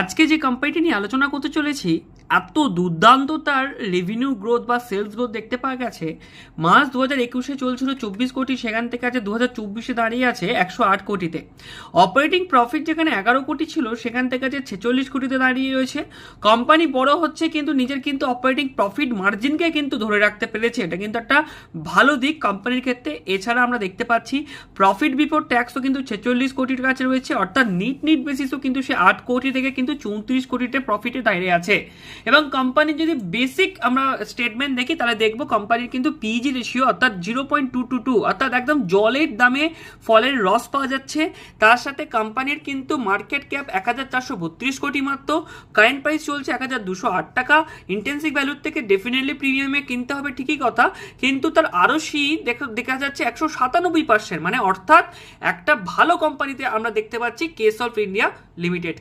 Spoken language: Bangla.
আজকে যে কোম্পানিটি নিয়ে আলোচনা করতে চলেছি, এত দুর্দান্ত তার রেভিনিউ গ্রোথ বা সেলস গ্রোথ দেখতে পাওয়া গেছে। মার্চ 2021-এ চলছিল 24 কোটি, সেখান থেকে আছে 2024-এ দাঁড়িয়ে আছে 108 কোটিতে। অপারেটিং প্রফিট যেখানে 11 কোটি ছিল, সেখান থেকে আছে 46 কোটিতে দাঁড়িয়ে রয়েছে। কোম্পানি বড় হচ্ছে, কিন্তু নিজের কিন্তু অপারেটিং প্রফিট মার্জিনকে কিন্তু ধরে রাখতে পেরেছে, এটা কিন্তু একটা ভালো দিক কোম্পানির ক্ষেত্রে। এছাড়া আমরা দেখতে পাচ্ছি প্রফিট বিফোর ট্যাক্সও কিন্তু 46 কোটির কাছে রয়েছে, অর্থাৎ নিট বেসিসও কিন্তু সে 8 কোটি থেকে কিন্তু 34 কোটিতে প্রফিটে দাঁড়িয়ে আছে। এবং কোম্পানির যদি বেসিক আমরা স্টেটমেন্ট দেখি, তাহলে দেখবো কোম্পানির কিন্তু পিজি রেশিও অর্থাৎ 0.222, অর্থাৎ একদম জলের দামে ফলের রস পাওয়া যাচ্ছে। তার সাথে কোম্পানির কিন্তু মার্কেট ক্যাপ 1432 কোটি মাত্র, কারেন্ট প্রাইস চলছে 1208 টাকা। ইন্টেন্সিভ ভ্যালুর থেকে ডেফিনেটলি প্রিমিয়ামে কিনতে হবে, ঠিকই কথা, কিন্তু তার আরওসি দেখা যাচ্ছে 197%, মানে অর্থাৎ একটা ভালো কোম্পানিতে আমরা দেখতে পাচ্ছি কেস অফ ইন্ডিয়া লিমিটেড।